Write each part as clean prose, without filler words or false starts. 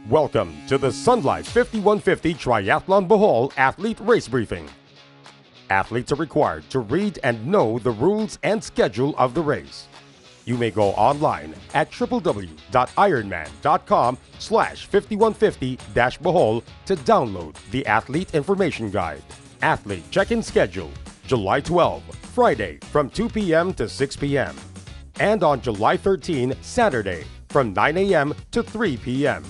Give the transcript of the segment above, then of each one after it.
Welcome to the Sun Life 5150 Triathlon Bohol Athlete Race Briefing. Athletes are required to read and know the rules and schedule of the race. You may go online at www.ironman.com/5150-Bohol to download the Athlete Information Guide. Athlete check-in schedule, July 12, Friday from 2 p.m. to 6 p.m. and on July 13, Saturday from 9 a.m. to 3 p.m.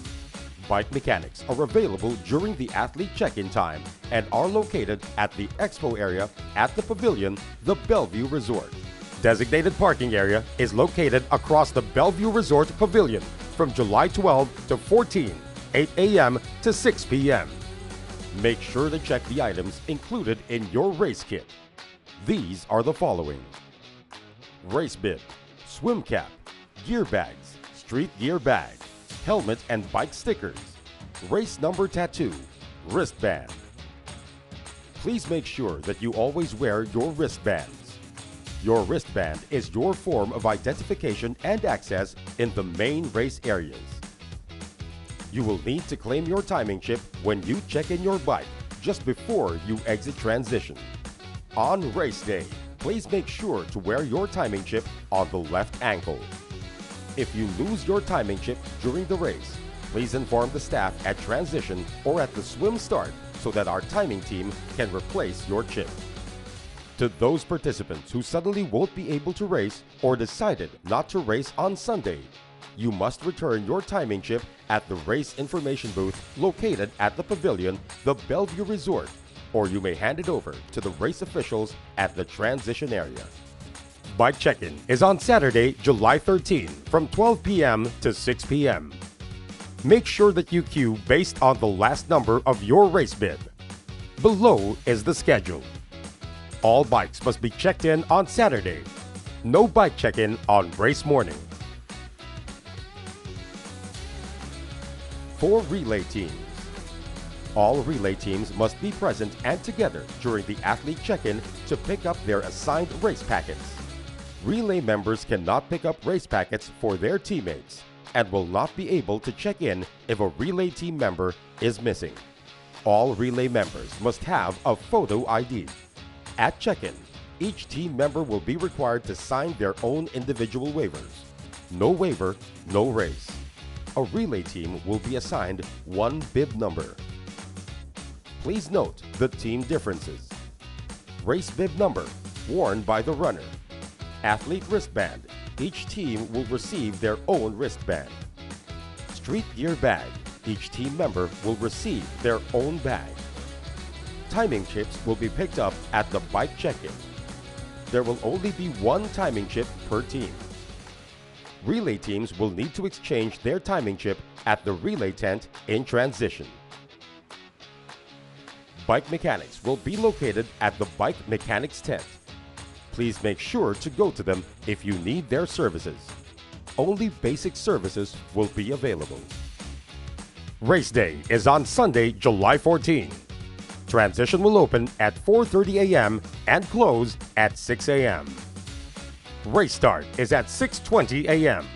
Bike mechanics are available during the athlete check-in time and are located at the expo area at the pavilion, the Bellevue Resort. Designated parking area is located across the Bellevue Resort Pavilion from July 12 to 14, 8 a.m. to 6 p.m. Make sure to check the items included in your race kit. These are the following: race bib, swim cap, gear bags, street gear bag, helmet and bike stickers, race number tattoo, wristband. Please make sure that you always wear your wristbands. Your wristband is your form of identification and access in the main race areas. You will need to claim your timing chip when you check in your bike just before you exit transition. On race day, please make sure to wear your timing chip on the left ankle. If you lose your timing chip during the race, please inform the staff at transition or at the swim start so that our timing team can replace your chip. To those participants who suddenly won't be able to race or decided not to race on Sunday, you must return your timing chip at the race information booth located at the pavilion, the Bellevue Resort, or you may hand it over to the race officials at the transition area. Bike check-in is on Saturday, July 13 from 12 p.m. to 6 p.m. Make sure that you queue based on the last number of your race bib. Below is the schedule. All bikes must be checked in on Saturday. No bike check-in on race morning. For relay teams. All relay teams must be present and together during the athlete check-in to pick up their assigned race packets. Relay members cannot pick up race packets for their teammates and will not be able to check in if a relay team member is missing. All relay members must have a photo ID. At check-in, each team member will be required to sign their own individual waivers. No waiver, no race. A relay team will be assigned one bib number. Please note the team differences. Race bib number, worn by the runner. Athlete wristband, each team will receive their own wristband. Street gear bag, each team member will receive their own bag. Timing chips will be picked up at the bike check-in. There will only be one timing chip per team. Relay teams will need to exchange their timing chip at the relay tent in transition. Bike mechanics will be located at the bike mechanics tent. Please make sure to go to them if you need their services. Only basic services will be available. Race day is on Sunday, July 14. Transition will open at 4:30 a.m. and close at 6 a.m. Race start is at 6:20 a.m.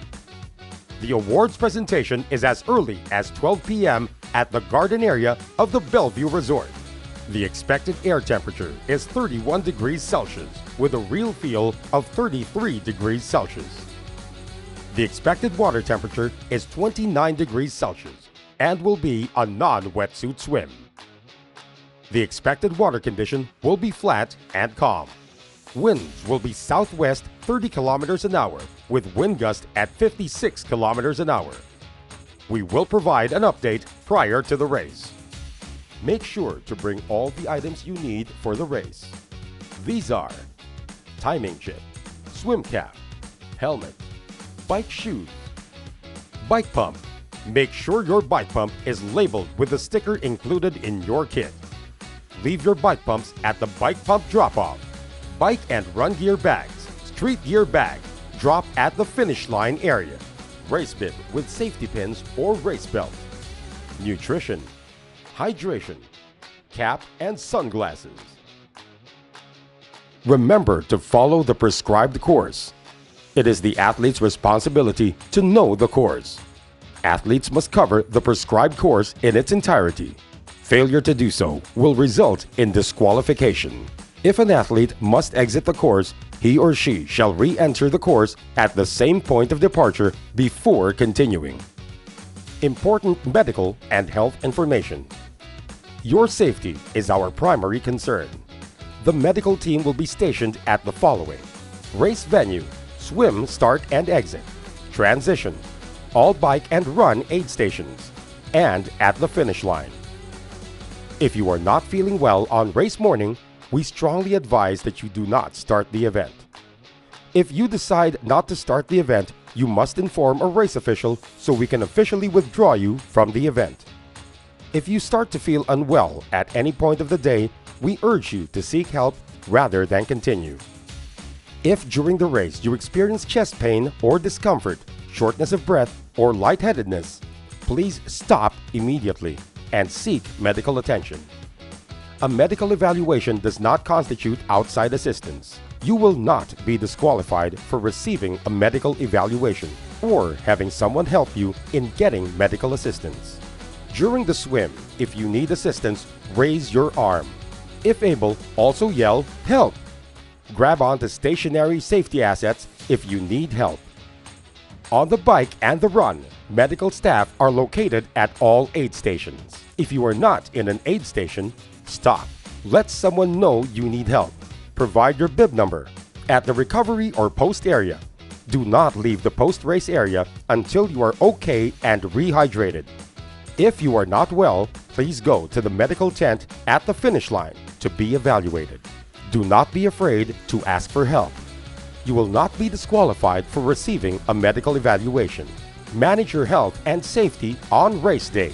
The awards presentation is as early as 12 p.m. at the garden area of the Bellevue Resort. The expected air temperature is 31 degrees Celsius with a real feel of 33 degrees Celsius. The expected water temperature is 29 degrees Celsius and will be a non-wetsuit swim. The expected water condition will be flat and calm. Winds will be southwest 30 kilometers an hour with wind gust at 56 kilometers an hour. We will provide an update prior to the race. Make sure to bring all the items you need for the race. These are timing chip, swim cap, helmet, bike shoes, bike pump. Make sure your bike pump is labeled with the sticker included in your kit. Leave your bike pumps at the bike pump drop-off. Bike and run gear bags, street gear bag, drop at the finish line area. Race bib with safety pins or race belt. Nutrition, hydration, cap and sunglasses. Remember to follow the prescribed course. It is the athlete's responsibility to know the course. Athletes must cover the prescribed course in its entirety. Failure to do so will result in disqualification. If an athlete must exit the course, he or she shall re-enter the course at the same point of departure before continuing. Important medical and health information. Your safety is our primary concern. The medical team will be stationed at the following: race venue, swim start and exit, transition, all bike and run aid stations, and at the finish line. If you are not feeling well on race morning, we strongly advise that you do not start the event. If you decide not to start the event, you must inform a race official so we can officially withdraw you from the event. If you start to feel unwell at any point of the day, we urge you to seek help rather than continue. If during the race you experience chest pain or discomfort, shortness of breath, or lightheadedness, please stop immediately and seek medical attention. A medical evaluation does not constitute outside assistance. You will not be disqualified for receiving a medical evaluation or having someone help you in getting medical assistance. During the swim, if you need assistance, raise your arm. If able, also yell, "Help!" Grab onto stationary safety assets if you need help. On the bike and the run, medical staff are located at all aid stations. If you are not in an aid station, stop. Let someone know you need help. Provide your bib number. At the recovery or post area, do not leave the post-race area until you are okay and rehydrated. If you are not well, please go to the medical tent at the finish line to be evaluated. Do not be afraid to ask for help. You will not be disqualified for receiving a medical evaluation. Manage your health and safety on race day.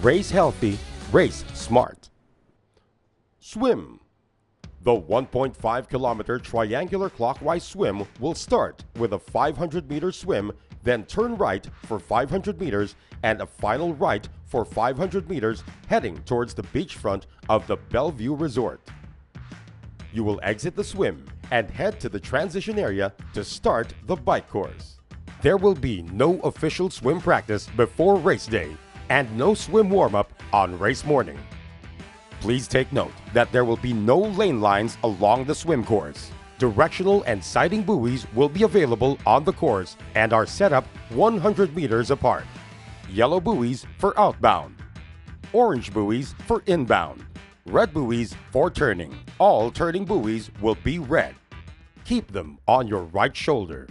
Race healthy, race smart. Swim. The 1.5-kilometer triangular clockwise swim will start with a 500-meter swim, then turn right for 500 meters and a final right for 500 meters heading towards the beachfront of the Bellevue Resort. You will exit the swim and head to the transition area to start the bike course. There will be no official swim practice before race day and no swim warm-up on race morning. Please take note that there will be no lane lines along the swim course. Directional and sighting buoys will be available on the course and are set up 100 meters apart. Yellow buoys for outbound, orange buoys for inbound, red buoys for turning. All turning buoys will be red. Keep them on your right shoulder.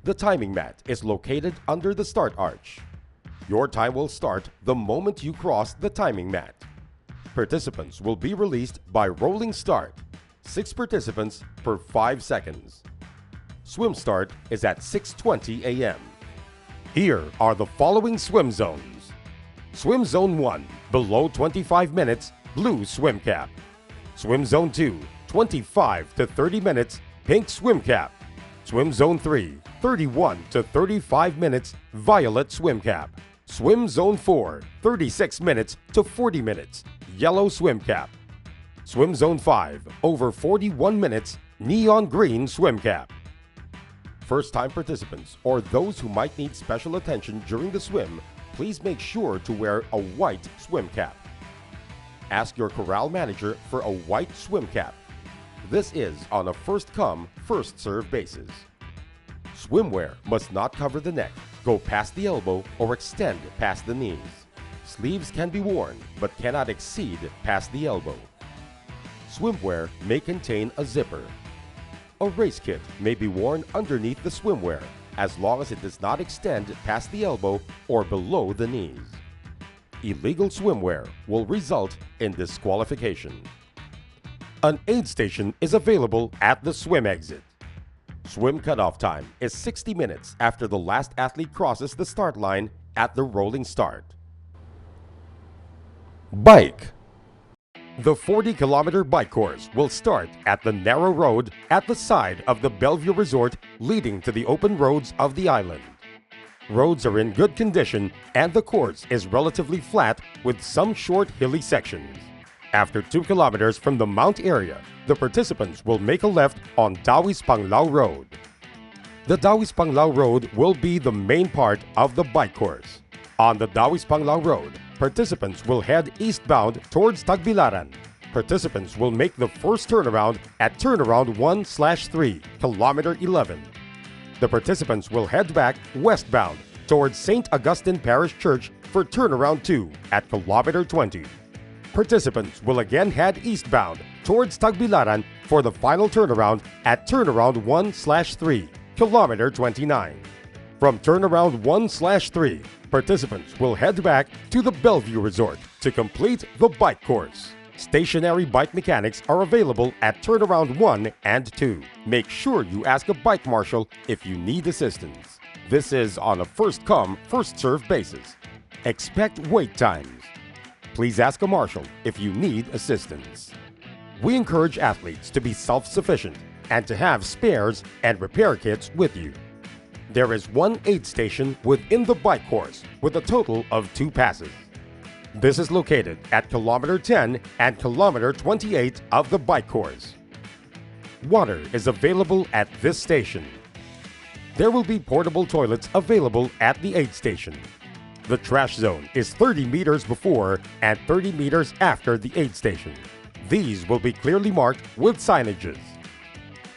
The timing mat is located under the start arch. Your time will start the moment you cross the timing mat. Participants will be released by rolling start. 6 participants per 5 seconds. Swim start is at 6:20 a.m. Here are the following swim zones. Swim Zone 1, below 25 minutes, blue swim cap. Swim Zone 2, 25 to 30 minutes, pink swim cap. Swim Zone 3, 31 to 35 minutes, violet swim cap. Swim Zone 4, 36 minutes to 40 minutes, yellow swim cap. Swim Zone 5, over 41 minutes, neon green swim cap. First-time participants or those who might need special attention during the swim, please make sure to wear a white swim cap. Ask your corral manager for a white swim cap. This is on a first-come, first-served basis. Swimwear must not cover the neck, go past the elbow, or extend past the knees. Sleeves can be worn but cannot exceed past the elbow. Swimwear may contain a zipper. A race kit may be worn underneath the swimwear as long as it does not extend past the elbow or below the knees. Illegal swimwear will result in disqualification. An aid station is available at the swim exit. Swim cutoff time is 60 minutes after the last athlete crosses the start line at the rolling start. Bike. The 40-kilometer bike course will start at the narrow road at the side of the Bellevue Resort leading to the open roads of the island. Roads are in good condition and the course is relatively flat with some short hilly sections. After 2 kilometers from the Mount area, the participants will make a left on Taoi's Panglao Road. The Dawis-Panglao Road will be the main part of the bike course. On the Dawis-Panglao Road, participants will head eastbound towards Tagbilaran. Participants will make the first turnaround at turnaround 1/3, kilometer 11. The participants will head back westbound towards St. Augustine Parish Church for turnaround 2 at kilometer 20. Participants will again head eastbound towards Tagbilaran for the final turnaround at turnaround 1/3, kilometer 29. From turnaround 1/3, participants will head back to the Bellevue Resort to complete the bike course. Stationary bike mechanics are available at turnaround 1 and 2. Make sure you ask a bike marshal if you need assistance. This is on a first-come, first-served basis. Expect wait times. Please ask a marshal if you need assistance. We encourage athletes to be self-sufficient and to have spares and repair kits with you. There is one aid station within the bike course with a total of 2 passes. This is located at kilometer 10 and kilometer 28 of the bike course. Water is available at this station. There will be portable toilets available at the aid station. The trash zone is 30 meters before and 30 meters after the aid station. These will be clearly marked with signages.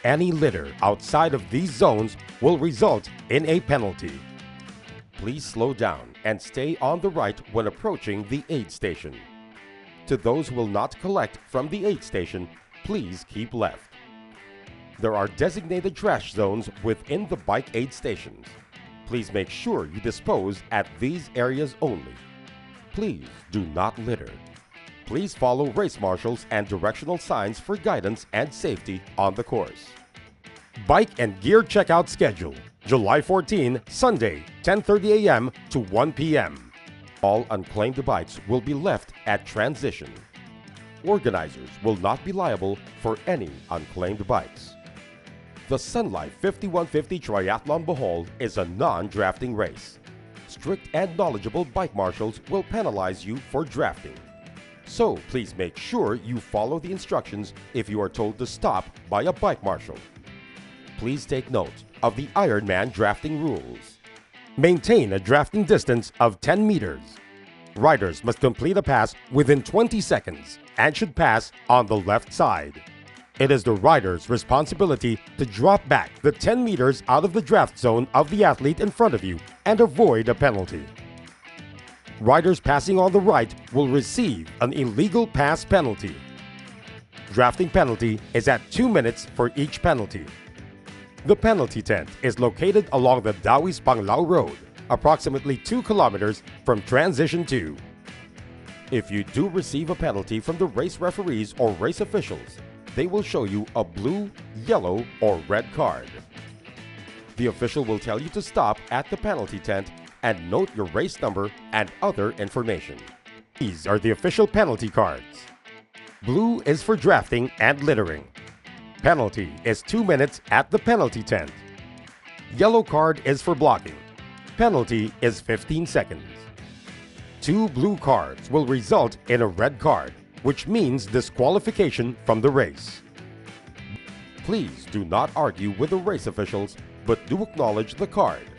Any litter outside of these zones will result in a penalty. Please slow down and stay on the right when approaching the aid station. To those who will not collect from the aid station, please keep left. There are designated trash zones within the bike aid stations. Please make sure you dispose at these areas only. Please do not litter. Please follow race marshals and directional signs for guidance and safety on the course. Bike and gear checkout schedule. July 14, Sunday, 10:30 a.m. to 1 p.m. All unclaimed bikes will be left at transition. Organizers will not be liable for any unclaimed bikes. The Sun Life 5150 Triathlon Bohol is a non-drafting race. Strict and knowledgeable bike marshals will penalize you for drafting. So please make sure you follow the instructions if you are told to stop by a bike marshal. Please take note of the Ironman drafting rules. Maintain a drafting distance of 10 meters. Riders must complete a pass within 20 seconds and should pass on the left side. It is the rider's responsibility to drop back the 10 meters out of the draft zone of the athlete in front of you and avoid a penalty. Riders passing on the right will receive an illegal pass penalty. Drafting penalty is at 2 minutes for each penalty. The penalty tent is located along the Dawis-Panglao Road, approximately 2 kilometers from Transition 2. If you do receive a penalty from the race referees or race officials, they will show you a blue, yellow, or red card. The official will tell you to stop at the penalty tent and note your race number and other information. These are the official penalty cards. Blue is for drafting and littering. Penalty is 2 minutes at the penalty tent. Yellow card is for blocking. Penalty is 15 seconds. 2 blue cards will result in a red card, which means disqualification from the race. Please do not argue with the race officials, but do acknowledge the card.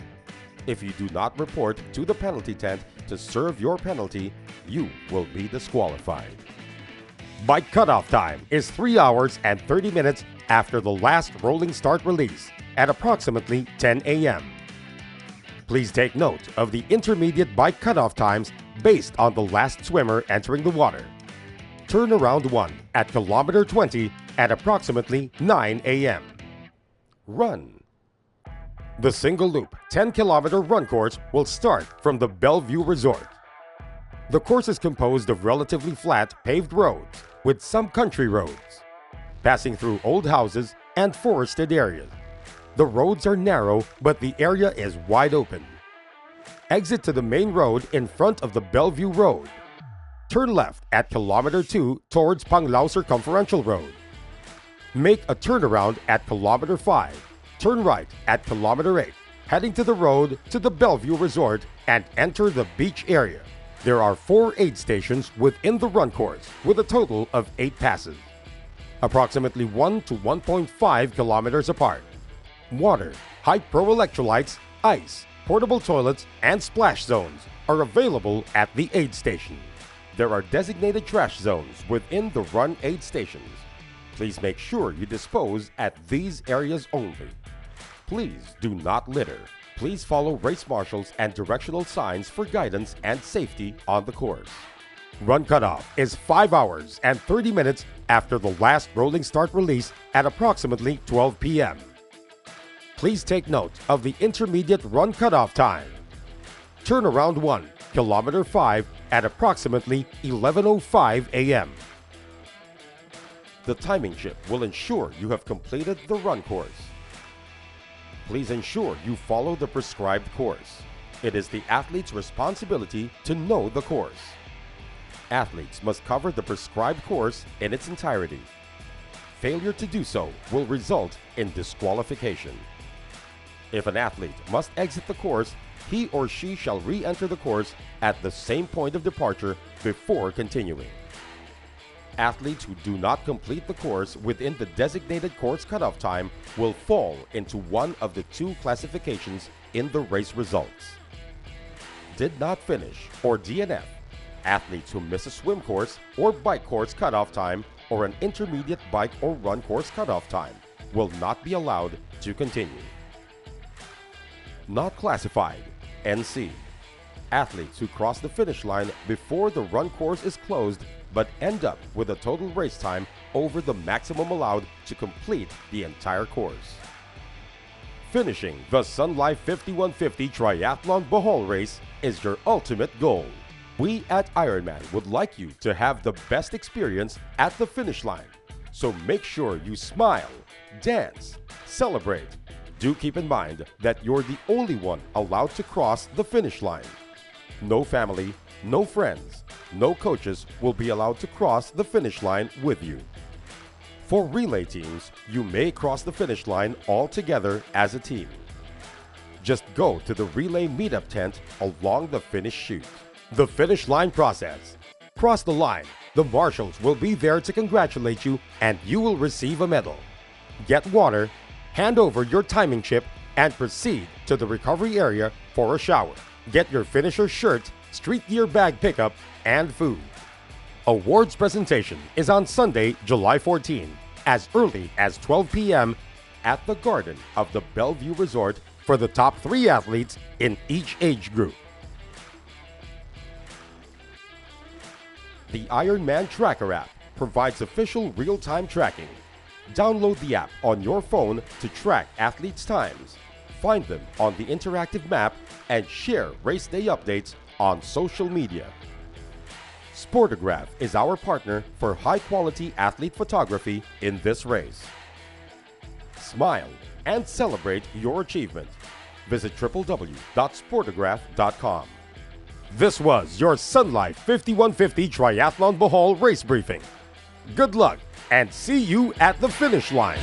If you do not report to the penalty tent to serve your penalty, you will be disqualified. Bike cutoff time is 3 hours and 30 minutes after the last rolling start release at approximately 10 a.m. Please take note of the intermediate bike cutoff times based on the last swimmer entering the water. Turnaround 1 at kilometer 20 at approximately 9 a.m. Run. The single loop 10-kilometer run course will start from the Bellevue Resort. The course is composed of relatively flat paved roads with some country roads, passing through old houses and forested areas. The roads are narrow, but the area is wide open. Exit to the main road in front of the Bellevue Road. Turn left at kilometer 2 towards Panglao Circumferential Road. Make a turnaround at kilometer 5. Turn right at kilometer 8, heading to the road to the Bellevue Resort and enter the beach area. There are 4 aid stations within the run course with a total of 8 passes, approximately 1 to 1.5 kilometers apart. Water, Hypro electrolytes, ice, portable toilets, and splash zones are available at the aid station. There are designated trash zones within the Run aid stations. Please make sure you dispose at these areas only. Please do not litter. Please follow race marshals and directional signs for guidance and safety on the course. Run cutoff is 5 hours and 30 minutes after the last rolling start release at approximately 12 p.m. Please take note of the intermediate run cutoff time. Turnaround 1, kilometer 5 at approximately 11:05 a.m. The timing chip will ensure you have completed the run course. Please ensure you follow the prescribed course. It is the athlete's responsibility to know the course. Athletes must cover the prescribed course in its entirety. Failure to do so will result in disqualification. If an athlete must exit the course, he or she shall re-enter the course at the same point of departure before continuing. Athletes who do not complete the course within the designated course cutoff time will fall into one of the two classifications in the race results. Did not finish, or DNF, athletes who miss a swim course or bike course cutoff time or an intermediate bike or run course cutoff time will not be allowed to continue. Not classified, NC. Athletes who cross the finish line before the run course is closed but end up with a total race time over the maximum allowed to complete the entire course. Finishing the Sun Life 5150 Triathlon Bohol race is your ultimate goal. We at Ironman would like you to have the best experience at the finish line. So make sure you smile, dance, celebrate. Do keep in mind that you're the only one allowed to cross the finish line. No family, no friends, no coaches will be allowed to cross the finish line with you. For relay teams, you may cross the finish line all together as a team. Just go to the relay meetup tent along the finish chute. The finish line process. Cross the line, the marshals will be there to congratulate you and you will receive a medal. Get water, hand over your timing chip, and proceed to the recovery area for a shower. Get your finisher shirt, street gear bag pickup, and food. Awards presentation is on Sunday, July 14, as early as 12 p.m. at the Garden of the Bellevue Resort for the top 3 athletes in each age group. The Ironman Tracker app provides official real-time tracking. Download the app on your phone to track athletes' times, find them on the interactive map, and share race day updates on social media. Sportograph is our partner for high-quality athlete photography in this race. Smile and celebrate your achievement. Visit www.sportograph.com. This was your Sun Life 5150 Triathlon Bohol race briefing. Good luck and see you at the finish line.